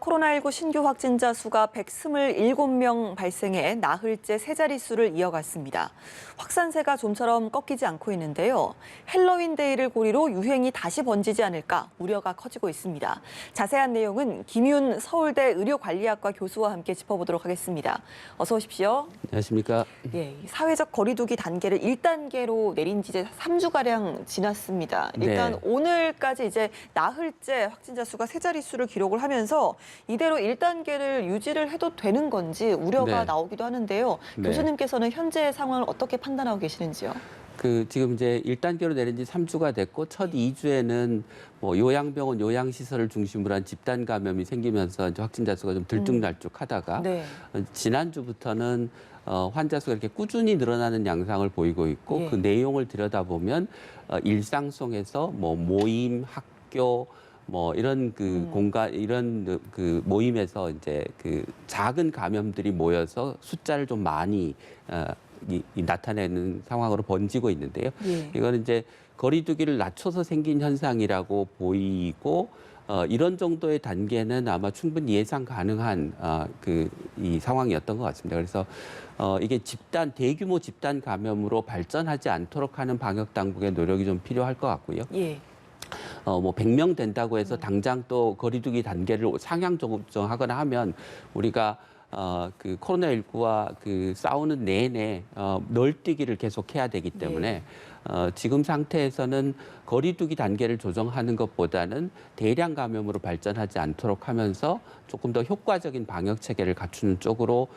코로나19 신규 확진자 수가 127명 발생해 나흘째 세 자릿수를 이어갔습니다. 확산세가 좀처럼 꺾이지 않고 있는데요. 헬로윈 데이를 고리로 유행이 다시 번지지 않을까 우려가 커지고 있습니다. 자세한 내용은 김윤 서울대 의료관리학과 교수와 함께 짚어보도록 하겠습니다. 어서 오십시오. 안녕하십니까. 예, 사회적 거리두기 단계를 1단계로 내린 지 이제 3주가량 지났습니다. 일단 네. 오늘까지 이제 나흘째 확진자 수가 세 자릿수를 기록을 하면서 이대로 1단계를 유지를 해도 되는 건지 우려가 네. 나오기도 하는데요. 네. 교수님께서는 현재 상황을 어떻게 판단하고 계시는지요? 지금 이제 1단계로 내린 지 3주가 됐고 첫 2주에는 뭐 요양병원, 요양시설을 중심으로 한 집단 감염이 생기면서 이제 확진자 수가 좀 들쭉날쭉하다가 네. 지난주부터는 환자 수가 이렇게 꾸준히 늘어나는 양상을 보이고 있고 예. 그 내용을 들여다보면 일상 속에서 뭐 모임, 학교 뭐 이런 그 공간 이런 그 모임에서 이제 그 작은 감염들이 모여서 숫자를 좀 많이 나타내는 상황으로 번지고 있는데요. 예. 이거는 이제 거리두기를 낮춰서 생긴 현상이라고 보이고 이런 정도의 단계는 아마 충분히 예상 가능한 이 상황이었던 것 같습니다. 그래서 이게 대규모 집단 감염으로 발전하지 않도록 하는 방역 당국의 노력이 좀 필요할 것 같고요. 예. 뭐 100명 된다고 해서 당장 또 거리두기 단계를 상향 조정하거나 하면 우리가 그 코로나19와 그 싸우는 내내 널뛰기를 계속해야 되기 때문에 지금 상태에서는 거리두기 단계를 조정하는 것보다는 대량 감염으로 발전하지 않도록 하면서 조금 더 효과적인 방역 체계를 갖추는 쪽으로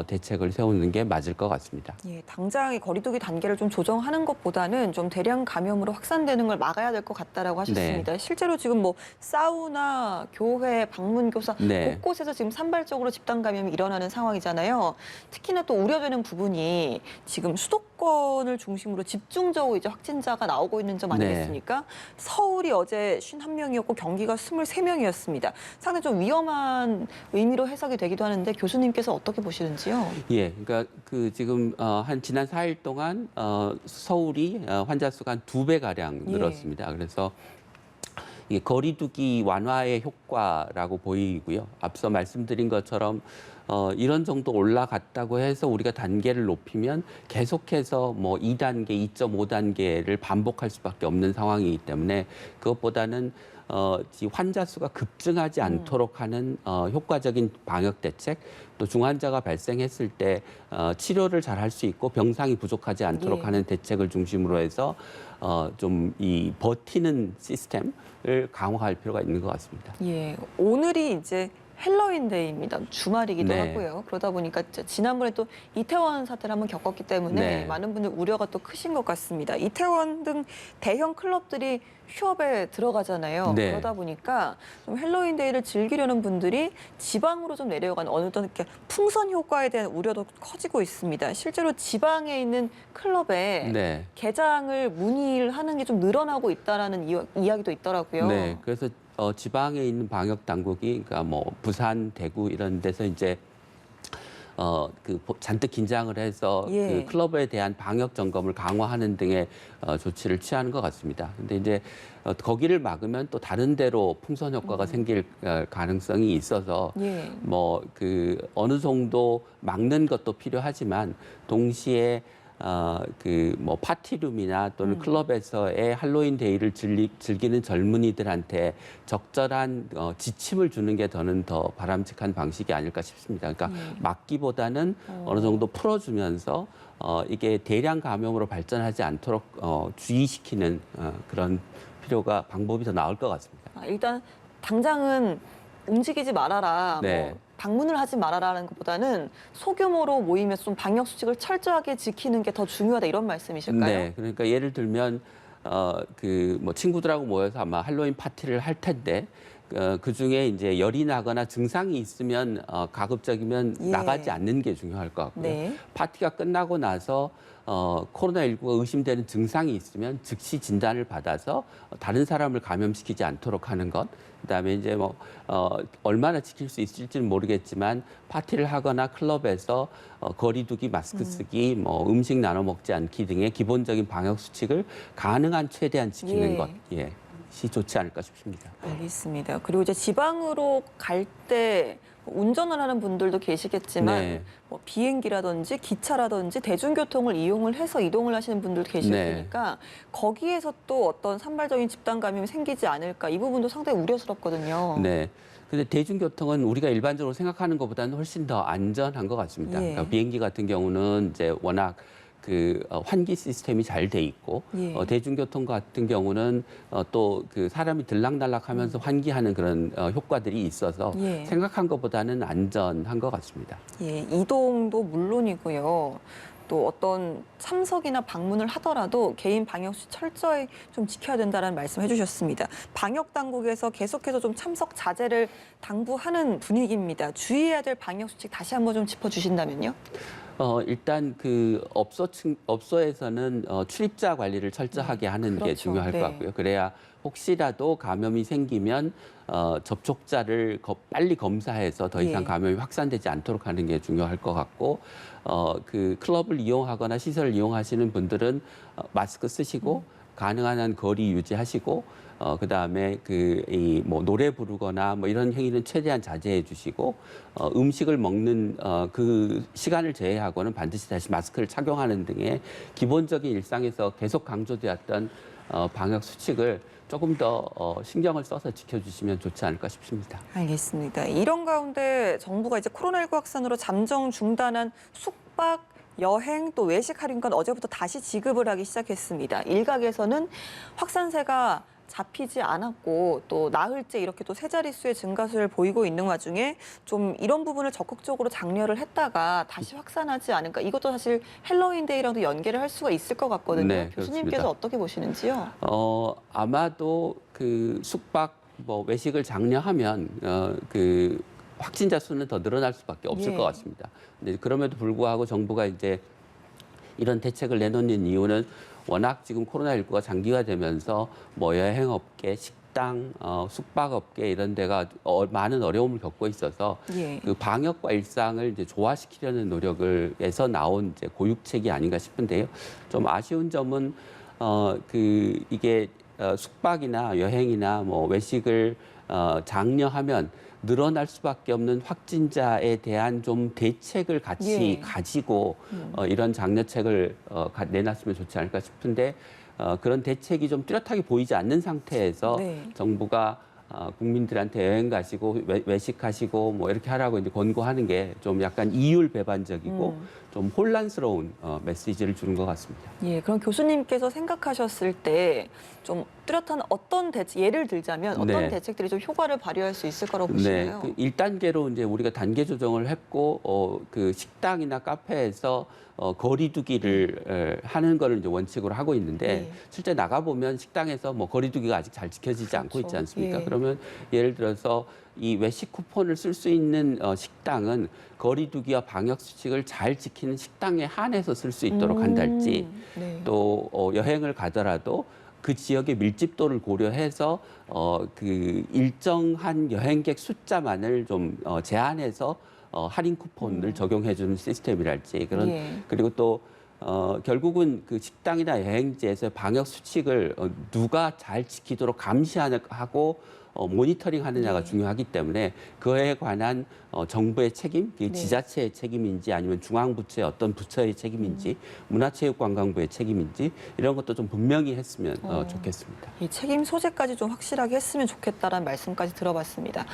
대책을 세우는 게 맞을 것 같습니다. 예, 당장 이 거리두기 단계를 좀 조정하는 것보다는 좀 대량 감염으로 확산되는 걸 막아야 될 것 같다라고 하셨습니다. 네. 실제로 지금 뭐 사우나, 교회, 방문 교사 네. 곳곳에서 지금 산발적으로 집단 감염이 일어나는 상황이잖아요. 특히나 또 우려되는 부분이 지금 수도권을 중심으로 집중적으로 이제 확진자가 나오고 있는 점 아니겠습니까? 서울이 어제 51명이었고 경기가 23명이었습니다. 상당히 좀 위험한 의미로 해석이 되기도 하는데 교수님께서 어떻게 보시는지요? 예, 그러니까 지금 지난 4일 동안 서울이 환자 수가 한 2배 가량 늘었습니다. 그래서 이게 거리두기 완화의 효과라고 보이고요. 앞서 말씀드린 것처럼 이런 정도 올라갔다고 해서 우리가 단계를 높이면 계속해서 뭐 2단계, 2.5단계를 반복할 수밖에 없는 상황이기 때문에 그것보다는 환자 수가 급증하지 않도록 하는 효과적인 방역 대책, 또 중환자가 발생했을 때 치료를 잘 할 수 있고 병상이 부족하지 않도록 하는 대책을 중심으로 해서 좀 이 버티는 시스템을 강화할 필요가 있는 것 같습니다. 예, 오늘이 이제 헬로윈데이입니다. 주말이기도 네. 하고요. 그러다 보니까 지난번에 또 이태원 사태를 한번 겪었기 때문에 네. 많은 분들 우려가 또 크신 것 같습니다. 이태원 등 대형 클럽들이 휴업에 들어가잖아요. 네. 그러다 보니까 좀 헬로윈데이를 즐기려는 분들이 지방으로 좀 내려가는 어느덧 이렇게 풍선 효과에 대한 우려도 커지고 있습니다. 실제로 지방에 있는 클럽에 네. 개장을 문의를 하는 게 좀 늘어나고 있다라는 이야기도 있더라고요. 네, 그래서 지방에 있는 방역 당국이 그러니까 뭐 부산, 대구 이런 데서 이제 잔뜩 긴장을 해서 예. 그 클럽에 대한 방역 점검을 강화하는 등의 조치를 취하는 것 같습니다. 근데 이제 거기를 막으면 또 다른 데로 풍선 효과가 생길 가능성이 있어서 예. 뭐 어느 정도 막는 것도 필요하지만 동시에 뭐 파티룸이나 또는 클럽에서의 할로윈 데이를 즐기는 젊은이들한테 적절한 지침을 주는 게 저는 더 바람직한 방식이 아닐까 싶습니다. 그러니까 막기보다는 어느 정도 풀어주면서 이게 대량 감염으로 발전하지 않도록 주의시키는 그런 방법이 더 나을 것 같습니다. 일단 당장은 움직이지 말아라, 네. 뭐 방문을 하지 말아라는 것보다는 소규모로 모임에서 좀 방역 수칙을 철저하게 지키는 게 더 중요하다 이런 말씀이실까요? 네, 그러니까 예를 들면 뭐 친구들하고 모여서 아마 할로윈 파티를 할 텐데 그 중에 이제 열이 나거나 증상이 있으면 가급적이면 예. 나가지 않는 게 중요할 것 같고요. 네. 파티가 끝나고 나서 코로나19가 의심되는 증상이 있으면 즉시 진단을 받아서 다른 사람을 감염시키지 않도록 하는 것. 그다음에 이제 뭐 얼마나 지킬 수 있을지는 모르겠지만 파티를 하거나 클럽에서 거리두기, 마스크 쓰기, 뭐 음식 나눠 먹지 않기 등의 기본적인 방역 수칙을 가능한 최대한 지키는 예. 것. 예. 것이 좋지 않을까 싶습니다. 알겠습니다. 그리고 이제 지방으로 갈 때 운전을 하는 분들도 계시겠지만 네. 뭐 비행기라든지 기차라든지 대중교통을 이용을 해서 이동을 하시는 분들도 계실 네. 테니까 거기에서 또 어떤 산발적인 집단 감염이 생기지 않을까 이 부분도 상당히 우려스럽거든요. 네. 근데 대중교통은 우리가 일반적으로 생각하는 것보다는 훨씬 더 안전한 것 같습니다. 예. 그러니까 비행기 같은 경우는 이제 워낙 환기 시스템이 잘 돼 있고 예. 대중교통 같은 경우는 또 그 사람이 들락날락하면서 환기하는 그런 효과들이 있어서 예. 생각한 것보다는 안전한 것 같습니다. 예, 이동도 물론이고요. 또 어떤 참석이나 방문을 하더라도 개인 방역수칙 철저히 좀 지켜야 된다는 말씀해 주셨습니다. 방역 당국에서 계속해서 좀 참석 자제를 당부하는 분위기입니다. 주의해야 될 방역수칙 다시 한번 좀 짚어주신다면요. 일단 그 업소에서는 출입자 관리를 철저하게 하는 게 그렇죠. 중요할 네. 것 같고요. 그래야 혹시라도 감염이 생기면 접촉자를 빨리 검사해서 더 이상 예. 감염이 확산되지 않도록 하는 게 중요할 것 같고 그 클럽을 이용하거나 시설을 이용하시는 분들은 마스크 쓰시고 가능한 한 거리 유지하시고 그다음에 뭐 노래 부르거나 뭐 이런 행위는 최대한 자제해 주시고 음식을 먹는 그 시간을 제외하고는 반드시 다시 마스크를 착용하는 등의 기본적인 일상에서 계속 강조되었던 방역 수칙을 조금 더 신경을 써서 지켜주시면 좋지 않을까 싶습니다. 알겠습니다. 이런 가운데 정부가 이제 코로나19 확산으로 잠정 중단한 숙박, 여행 또 외식 할인권 어제부터 다시 지급을 하기 시작했습니다. 일각에서는 확산세가 잡히지 않았고 또 나흘째 이렇게 또 세 자릿수의 증가세를 보이고 있는 와중에 좀 이런 부분을 적극적으로 장려를 했다가 다시 확산하지 않을까. 이것도 사실 헬로윈데이랑도 연계를 할 수가 있을 것 같거든요. 네, 교수님께서 그렇습니다. 어떻게 보시는지요? 아마도 그 숙박 뭐 외식을 장려하면 그 확진자 수는 더 늘어날 수밖에 없을 예. 것 같습니다. 근데 그럼에도 불구하고 정부가 이제 이런 대책을 내놓는 이유는 워낙 지금 코로나19가 장기화되면서 뭐 여행업계, 식당, 숙박업계 이런 데가 많은 어려움을 겪고 있어서 예. 그 방역과 일상을 이제 조화시키려는 노력에서 나온 이제 고육책이 아닌가 싶은데요. 좀 아쉬운 점은 이게 숙박이나 여행이나 뭐 외식을 장려하면 늘어날 수밖에 없는 확진자에 대한 좀 대책을 같이 예. 가지고 이런 장려책을 내놨으면 좋지 않을까 싶은데 그런 대책이 좀 뚜렷하게 보이지 않는 상태에서 네. 정부가 국민들한테 여행 가시고 외식하시고 뭐 이렇게 하라고 이제 권고하는 게 좀 약간 이율 배반적이고 좀 혼란스러운 메시지를 주는 것 같습니다. 예, 그럼 교수님께서 생각하셨을 때 좀 뚜렷한 어떤 대책, 예를 들자면 어떤 네. 대책들이 좀 효과를 발휘할 수 있을 거라고 네, 보시나요? 그 1단계로 이제 우리가 단계 조정을 했고 그 식당이나 카페에서 거리두기를 하는 거를 이제 원칙으로 하고 있는데 네. 실제 나가 보면 식당에서 뭐 거리두기가 아직 잘 지켜지지 않고 있지 그렇죠. 않습니까? 예. 그러면 예를 들어서 이 외식 쿠폰을 쓸 수 있는 식당은 거리두기와 방역 수칙을 잘 지키는 식당에 한해서 쓸 수 있도록 한달지 네. 또 여행을 가더라도 그 지역의 밀집도를 고려해서 그 일정한 여행객 숫자만을 좀 제한해서 할인 쿠폰을 적용해주는 시스템이랄지 그런 예. 그리고 또 결국은 그 식당이나 여행지에서 방역 수칙을 누가 잘 지키도록 감시하고 모니터링 하느냐가 네. 중요하기 때문에 그에 관한 정부의 책임, 그게 네. 지자체의 책임인지 아니면 중앙부처의 어떤 부처의 책임인지 문화체육관광부의 책임인지 이런 것도 좀 분명히 했으면 좋겠습니다. 이 책임 소재까지 좀 확실하게 했으면 좋겠다라는 말씀까지 들어봤습니다.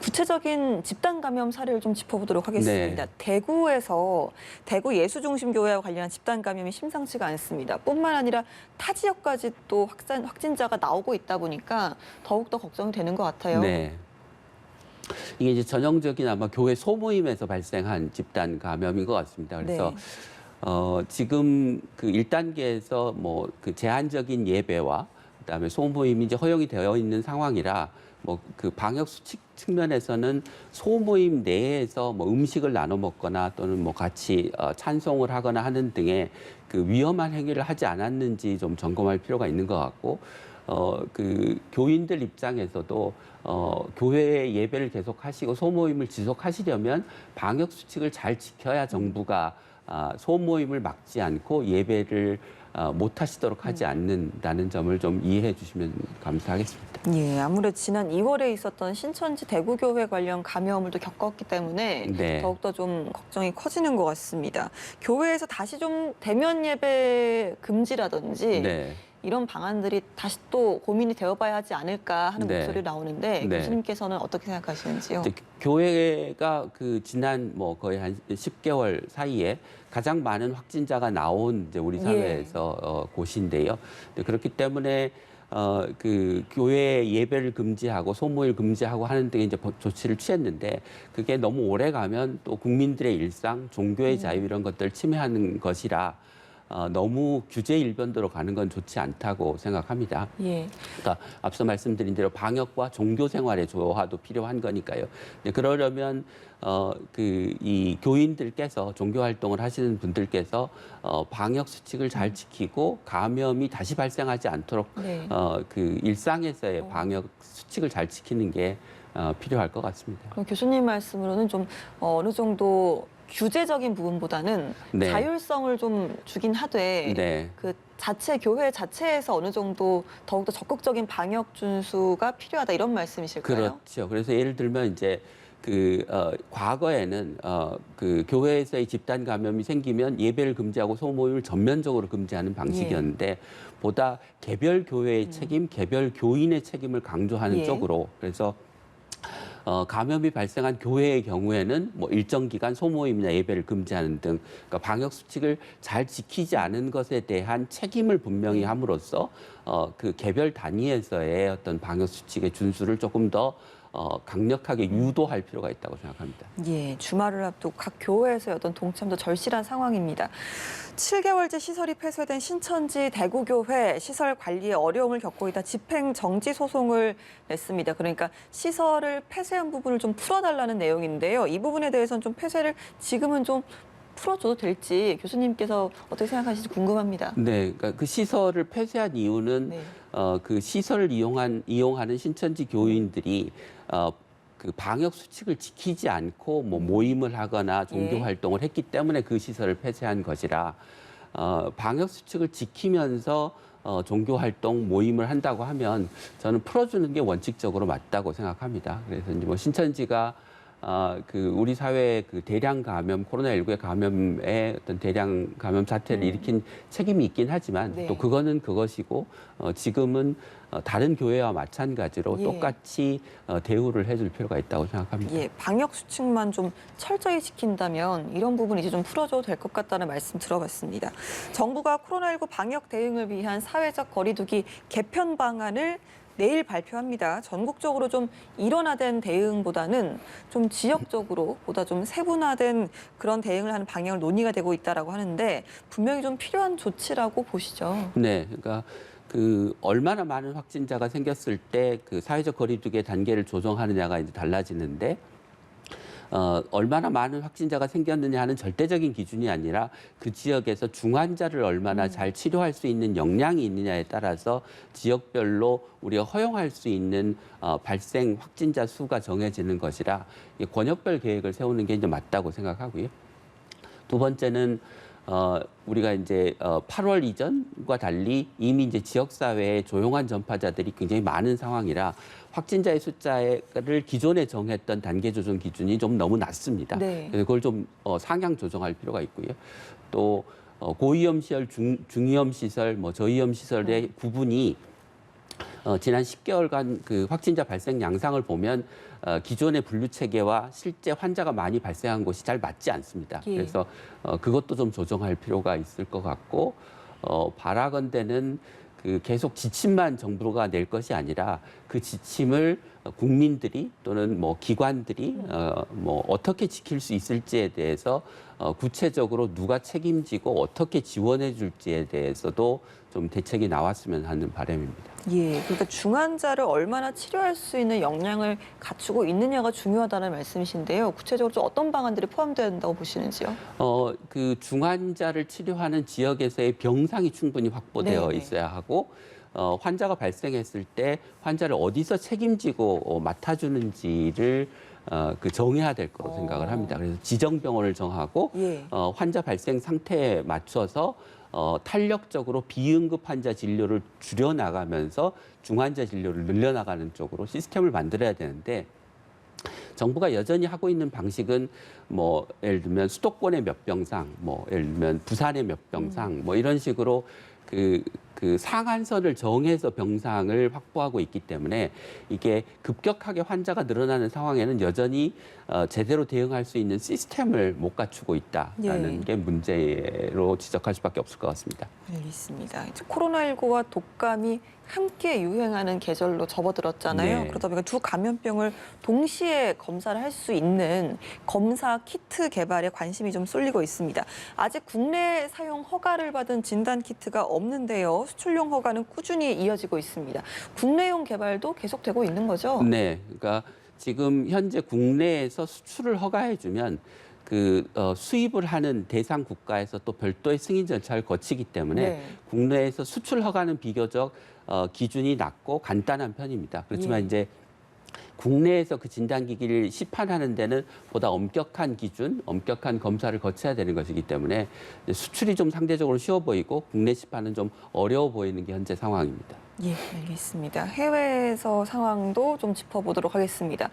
구체적인 집단 감염 사례를 좀 짚어보도록 하겠습니다. 네. 대구에서 대구 예수중심교회와 관련한 집단 감염이 심상치가 않습니다. 뿐만 아니라 타 지역까지 또 확진자가 나오고 있다 보니까 더욱더 걱정이 되는 것 같아요. 네. 이게 이제 전형적인 아마 교회 소모임에서 발생한 집단 감염인 것 같습니다. 그래서 네. 지금 그 1단계에서 뭐 그 제한적인 예배와 그다음에 소모임이 이제 허용이 되어 있는 상황이라 뭐 그 방역 수칙 측면에서는 소모임 내에서 뭐 음식을 나눠 먹거나 또는 뭐 같이 찬송을 하거나 하는 등의 그 위험한 행위를 하지 않았는지 좀 점검할 필요가 있는 것 같고 그 교인들 입장에서도 교회 예배를 계속하시고 소모임을 지속하시려면 방역 수칙을 잘 지켜야 정부가 소모임을 막지 않고 예배를 못 하시도록 하지 않는다는 점을 좀 이해해 주시면 감사하겠습니다. 예, 아무래도 지난 2월에 있었던 신천지 대구교회 관련 감염을 또 겪었기 때문에 네. 더욱더 좀 걱정이 커지는 것 같습니다. 교회에서 다시 좀 대면 예배 금지라든지 네. 이런 방안들이 다시 또 고민이 되어봐야 하지 않을까 하는 네. 목소리 나오는데 네. 교수님께서는 어떻게 생각하시는지요? 이제 교회가 그 지난 뭐 거의 한 10개월 사이에 가장 많은 확진자가 나온 이제 우리 사회에서 곳인데요. 그렇기 때문에 그 교회 예배를 금지하고 소모일 금지하고 하는 등의 이제 조치를 취했는데 그게 너무 오래 가면 또 국민들의 일상, 종교의 자유 이런 것들을 침해하는 것이라 너무 규제 일변도로 가는 건 좋지 않다고 생각합니다. 예. 그러니까 앞서 말씀드린 대로 방역과 종교 생활의 조화도 필요한 거니까요. 그러려면 그 이 교인들께서 종교 활동을 하시는 분들께서 방역 수칙을 잘 지키고 감염이 다시 발생하지 않도록 네. 그 일상에서의 방역 수칙을 잘 지키는 게 필요할 것 같습니다. 그럼 교수님 말씀으로는 좀 어느 정도 규제적인 부분보다는 네. 자율성을 좀 주긴 하되 네. 그 자체 교회 자체에서 어느 정도 더욱더 적극적인 방역 준수가 필요하다 이런 말씀이실까요? 그렇죠. 그래서 예를 들면 이제 그 과거에는 그 교회에서의 집단 감염이 생기면 예배를 금지하고 소모임을 전면적으로 금지하는 방식이었는데 보다 개별 교회의 책임, 개별 교인의 책임을 강조하는 예. 쪽으로 그래서 감염이 발생한 교회의 경우에는 뭐 일정 기간 소모임이나 예배를 금지하는 등 그러니까 방역 수칙을 잘 지키지 않은 것에 대한 책임을 분명히 함으로써 그 개별 단위에서의 어떤 방역 수칙의 준수를 조금 더 강력하게 유도할 필요가 있다고 생각합니다. 예, 주말을 앞두고 각 교회에서의 어떤 동참도 절실한 상황입니다. 7개월째 시설이 폐쇄된 신천지 대구교회 시설 관리에 어려움을 겪고 있다 집행 정지 소송을 냈습니다. 그러니까 시설을 폐쇄한 부분을 좀 풀어달라는 내용인데요. 이 부분에 대해서는 좀 폐쇄를 지금은 좀 풀어줘도 될지 교수님께서 어떻게 생각하시는지 궁금합니다. 네, 그러니까 그 시설을 폐쇄한 이유는 네. 그 시설을 이용하는 신천지 교인들이 그 방역 수칙을 지키지 않고 뭐 모임을 하거나 종교 예. 활동을 했기 때문에 그 시설을 폐쇄한 것이라 방역 수칙을 지키면서 종교 활동 모임을 한다고 하면 저는 풀어주는 게 원칙적으로 맞다고 생각합니다. 그래서 이제 뭐 신천지가 그 우리 사회의 그 대량 감염, 코로나19의 감염의 어떤 대량 감염 사태를 일으킨 책임이 있긴 하지만 네. 또 그거는 그것이고 지금은 다른 교회와 마찬가지로 예. 똑같이 대우를 해줄 필요가 있다고 생각합니다. 예, 방역 수칙만 좀 철저히 지킨다면 이런 부분 이제 좀 풀어줘도 될 것 같다는 말씀 들어봤습니다. 정부가 코로나19 방역 대응을 위한 사회적 거리두기 개편 방안을 내일 발표합니다. 전국적으로 좀 일원화된 대응보다는 좀 지역적으로 보다 좀 세분화된 그런 대응을 하는 방향을 논의가 되고 있다라고 하는데 분명히 좀 필요한 조치라고 보시죠. 네, 그러니까 그 얼마나 많은 확진자가 생겼을 때 그 사회적 거리두기의 단계를 조정하느냐가 이제 달라지는데 얼마나 많은 확진자가 생겼느냐 하는 절대적인 기준이 아니라 그 지역에서 중환자를 얼마나 잘 치료할 수 있는 역량이 있느냐에 따라서 지역별로 우리가 허용할 수 있는 발생 확진자 수가 정해지는 것이라 권역별 계획을 세우는 게 이제 맞다고 생각하고요. 두 번째는 우리가 이제 8월 이전과 달리 이미 이제 지역사회에 조용한 전파자들이 굉장히 많은 상황이라 확진자의 숫자를 기존에 정했던 단계 조정 기준이 좀 너무 낮습니다. 네. 그래서 그걸 좀 상향 조정할 필요가 있고요. 또 고위험 시설, 중위험 시설, 뭐 저위험 시설의 구분이 지난 10개월간 그 확진자 발생 양상을 보면 기존의 분류 체계와 실제 환자가 많이 발생한 곳이 잘 맞지 않습니다. 예. 그래서 그것도 좀 조정할 필요가 있을 것 같고 바라건대는 그 계속 지침만 정부가 낼 것이 아니라 그 지침을 국민들이 또는 뭐 기관들이 뭐 어떻게 지킬 수 있을지에 대해서 구체적으로 누가 책임지고 어떻게 지원해 줄지에 대해서도 좀 대책이 나왔으면 하는 바람입니다. 예, 그러니까 중환자를 얼마나 치료할 수 있는 역량을 갖추고 있느냐가 중요하다는 말씀이신데요. 구체적으로 좀 어떤 방안들이 포함되어 된다고 보시는지요? 그 중환자를 치료하는 지역에서의 병상이 충분히 확보되어 네네. 있어야 하고 환자가 발생했을 때 환자를 어디서 책임지고 맡아주는지를 정해야 될 거로 생각을 합니다. 그래서 지정 병원을 정하고 예. 환자 발생 상태에 맞춰서 탄력적으로 비응급 환자 진료를 줄여나가면서 중환자 진료를 늘려나가는 쪽으로 시스템을 만들어야 되는데 정부가 여전히 하고 있는 방식은 뭐 예를 들면 수도권의 몇 병상, 뭐 예를 들면 부산의 몇 병상, 뭐 이런 식으로 그 상한선을 정해서 병상을 확보하고 있기 때문에 이게 급격하게 환자가 늘어나는 상황에는 여전히 제대로 대응할 수 있는 시스템을 못 갖추고 있다라는 예. 게 문제로 지적할 수밖에 없을 것 같습니다. 알겠습니다. 이제 코로나19와 독감이 함께 유행하는 계절로 접어들었잖아요. 네. 그러다 보니까 두 감염병을 동시에 검사를 할 수 있는 검사 키트 개발에 관심이 좀 쏠리고 있습니다. 아직 국내 사용 허가를 받은 진단 키트가 없는데요. 수출용 허가는 꾸준히 이어지고 있습니다. 국내용 개발도 계속되고 있는 거죠? 네, 그러니까 지금 현재 국내에서 수출을 허가해주면 수입을 하는 대상 국가에서 또 별도의 승인 절차를 거치기 때문에 네. 국내에서 수출 허가는 비교적 기준이 낮고 간단한 편입니다. 그렇지만 예. 이제 국내에서 그 진단기기를 시판하는 데는 보다 엄격한 기준, 엄격한 검사를 거쳐야 되는 것이기 때문에 수출이 좀 상대적으로 쉬워 보이고 국내 시판은 좀 어려워 보이는 게 현재 상황입니다. 예, 알겠습니다. 해외에서 상황도 좀 짚어보도록 하겠습니다.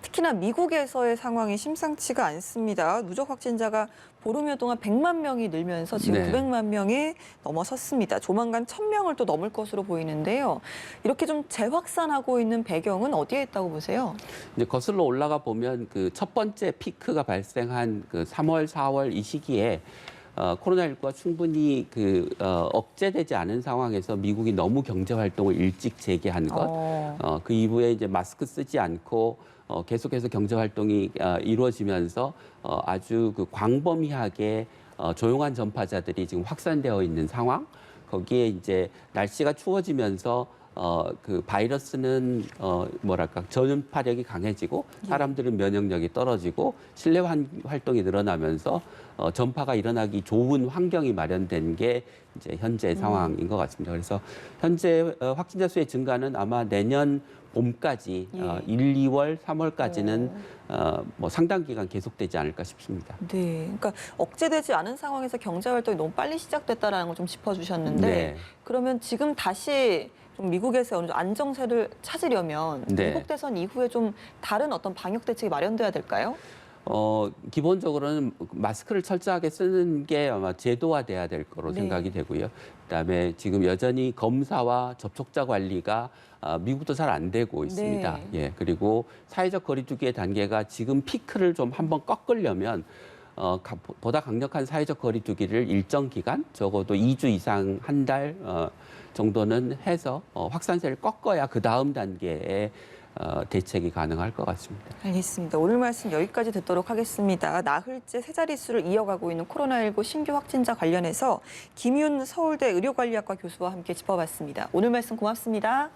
특히나 미국에서의 상황이 심상치가 않습니다. 누적 확진자가 보름여 동안 100만 명이 늘면서 지금 네. 900만 명에 넘어섰습니다. 조만간 1000명을 또 넘을 것으로 보이는데요. 이렇게 좀 재확산하고 있는 배경은 어디에 있다고 보세요? 이제 거슬러 올라가 보면 그 첫 번째 피크가 발생한 그 3월, 4월 이 시기에 코로나19가 충분히 억제되지 않은 상황에서 미국이 너무 경제 활동을 일찍 재개한 것, 그 이후에 이제 마스크 쓰지 않고 계속해서 경제 활동이 이루어지면서 아주 그 광범위하게 조용한 전파자들이 지금 확산되어 있는 상황, 거기에 이제 날씨가 추워지면서 그 바이러스는 뭐랄까 전파력이 강해지고 사람들은 면역력이 떨어지고 실내 활동이 늘어나면서 전파가 일어나기 좋은 환경이 마련된 게 이제 현재 상황인 것 같습니다. 그래서 현재 확진자 수의 증가는 아마 내년 봄까지 1, 2월, 3월까지는 뭐 상당 기간 계속되지 않을까 싶습니다. 네, 그러니까 억제되지 않은 상황에서 경제 활동이 너무 빨리 시작됐다라는 걸 좀 짚어주셨는데 네. 그러면 지금 다시 좀 미국에서 어느 정도 안정세를 찾으려면 네. 미국 대선 이후에 좀 다른 어떤 방역 대책이 마련돼야 될까요? 기본적으로는 마스크를 철저하게 쓰는 게 아마 제도화돼야 될 거로 네. 생각이 되고요. 그다음에 지금 여전히 검사와 접촉자 관리가 미국도 잘 안 되고 있습니다. 네. 예, 그리고 사회적 거리두기의 단계가 지금 피크를 좀 한번 꺾으려면 보다 강력한 사회적 거리두기를 일정 기간, 적어도 2주 이상 한 달 정도는 해서 확산세를 꺾어야 그 다음 단계에 대책이 가능할 것 같습니다. 알겠습니다. 오늘 말씀 여기까지 듣도록 하겠습니다. 나흘째 세 자릿수를 이어가고 있는 코로나19 신규 확진자 관련해서 김윤 서울대 의료관리학과 교수와 함께 짚어봤습니다. 오늘 말씀 고맙습니다.